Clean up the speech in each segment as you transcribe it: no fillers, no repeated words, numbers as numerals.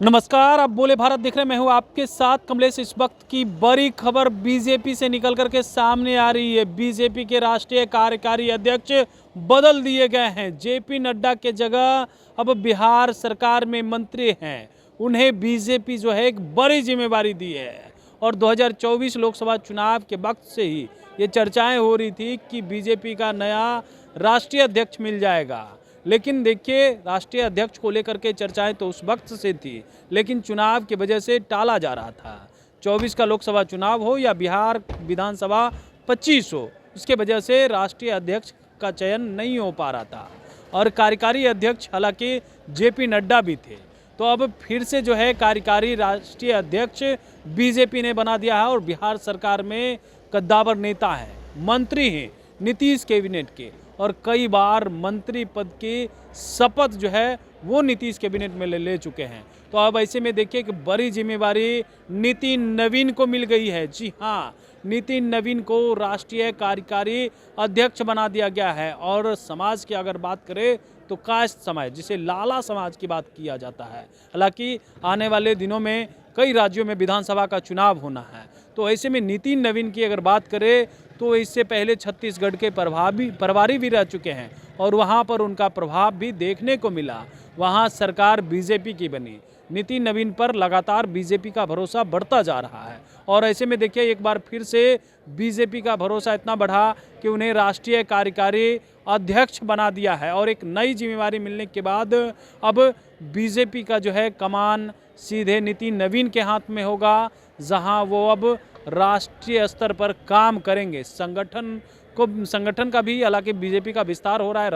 नमस्कार, आप बोले भारत देख रहे हैं। मैं हूं आपके साथ कमलेश। इस वक्त की बड़ी खबर बीजेपी से निकल करके सामने आ रही है। बीजेपी के राष्ट्रीय कार्यकारी अध्यक्ष बदल दिए गए हैं। जेपी नड्डा के जगह अब बिहार सरकार में मंत्री हैं। उन्हें बीजेपी जो है एक बड़ी जिम्मेवारी दी है और 2024 लोकसभा चुनाव के वक्त से ही ये चर्चाएं हो रही थी कि बीजेपी का नया राष्ट्रीय अध्यक्ष मिल जाएगा। लेकिन देखिए, राष्ट्रीय अध्यक्ष को लेकर के चर्चाएं तो उस वक्त से थी, लेकिन चुनाव की वजह से टाला जा रहा था। 24 का लोकसभा चुनाव हो या बिहार विधानसभा 25 हो, उसके वजह से राष्ट्रीय अध्यक्ष का चयन नहीं हो पा रहा था और कार्यकारी अध्यक्ष हालांकि जेपी नड्डा भी थे। तो अब फिर से जो है कार्यकारी राष्ट्रीय अध्यक्ष बीजेपी ने बना दिया है और बिहार सरकार में कद्दावर नेता हैं, मंत्री हैं नीतीश कैबिनेट के, और कई बार मंत्री पद की शपथ जो है वो नीतीश कैबिनेट में ले चुके हैं। तो अब ऐसे में देखिए कि बड़ी जिम्मेवारी नितिन नवीन को मिल गई है। जी हाँ, नितिन नवीन को राष्ट्रीय कार्यकारी अध्यक्ष बना दिया गया है। और समाज की अगर बात करें तो कास्ट समाज, जिसे लाला समाज की बात किया जाता है। हालांकि आने वाले दिनों में कई राज्यों में विधानसभा का चुनाव होना है। तो ऐसे में नितिन नवीन की अगर बात करें तो इससे पहले छत्तीसगढ़ के प्रभारी भी रह चुके हैं और वहां पर उनका प्रभाव भी देखने को मिला। वहां सरकार बीजेपी की बनी। नितिन नवीन पर लगातार बीजेपी का भरोसा बढ़ता जा रहा है और ऐसे में देखिए एक बार फिर से बीजेपी का भरोसा इतना बढ़ा कि उन्हें राष्ट्रीय कार्यकारी अध्यक्ष बना दिया है। और एक नई जिम्मेवारी मिलने के बाद अब बीजेपी का जो है कमान सीधे नितिन नवीन के हाथ में होगा, जहां वो अब राष्ट्रीय स्तर पर काम करेंगे। संगठन का भी हालांकि बीजेपी का विस्तार हो रहा है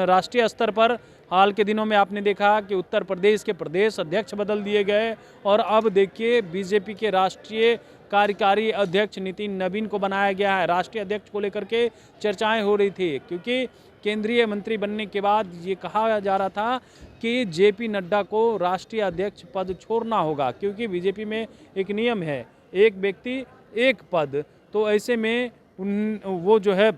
राष्ट्रीय स्तर पर। हाल के दिनों में आपने देखा कि उत्तर प्रदेश के प्रदेश अध्यक्ष बदल दिए गए और अब देखिए बीजेपी के राष्ट्रीय कार्यकारी अध्यक्ष नितिन नवीन को बनाया गया है। राष्ट्रीय अध्यक्ष को लेकर के चर्चाएं हो रही थी क्योंकि केंद्रीय मंत्री बनने के बाद ये कहा जा रहा था कि जेपी नड्डा को राष्ट्रीय अध्यक्ष पद छोड़ना होगा, क्योंकि बीजेपी में एक नियम है, एक व्यक्ति एक पद। तो ऐसे में वो जो है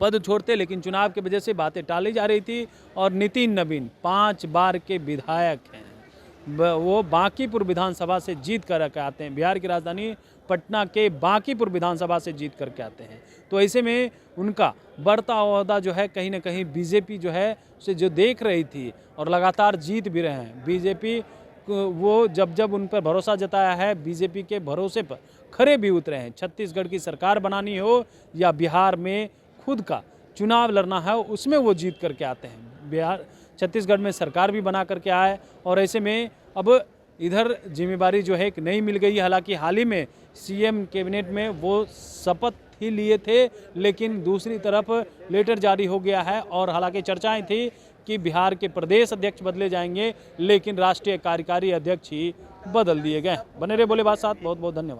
पद छोड़ते, लेकिन चुनाव की वजह से बातें टाली जा रही थी। और नितिन नवीन 5 बार के विधायक हैं। वो बांकीपुर विधानसभा से जीत कर आते हैं। बिहार की राजधानी पटना के बांकीपुर विधानसभा से जीत करके आते हैं। तो ऐसे में उनका बढ़ता ओहदा जो है कहीं ना कहीं बीजेपी जो है उसे जो देख रही थी और लगातार जीत भी रहे हैं। बीजेपी वो जब उन पर भरोसा जताया है, बीजेपी के भरोसे पर खरे भी उतरे हैं। छत्तीसगढ़ की सरकार बनानी हो या बिहार में खुद का चुनाव लड़ना है, उसमें वो जीत करके आते हैं। छत्तीसगढ़ में सरकार भी बना करके आए और ऐसे में अब इधर जिम्मेवारी जो है एक नई मिल गई। हालांकि हाल ही में सीएम कैबिनेट में वो शपथ ही लिए थे, लेकिन दूसरी तरफ लेटर जारी हो गया है और हालांकि चर्चाएं थी कि बिहार के प्रदेश अध्यक्ष बदले जाएंगे, लेकिन राष्ट्रीय कार्यकारी अध्यक्ष ही बदल दिए गए। बने रहे बोले बात साथ। बहुत बहुत धन्यवाद।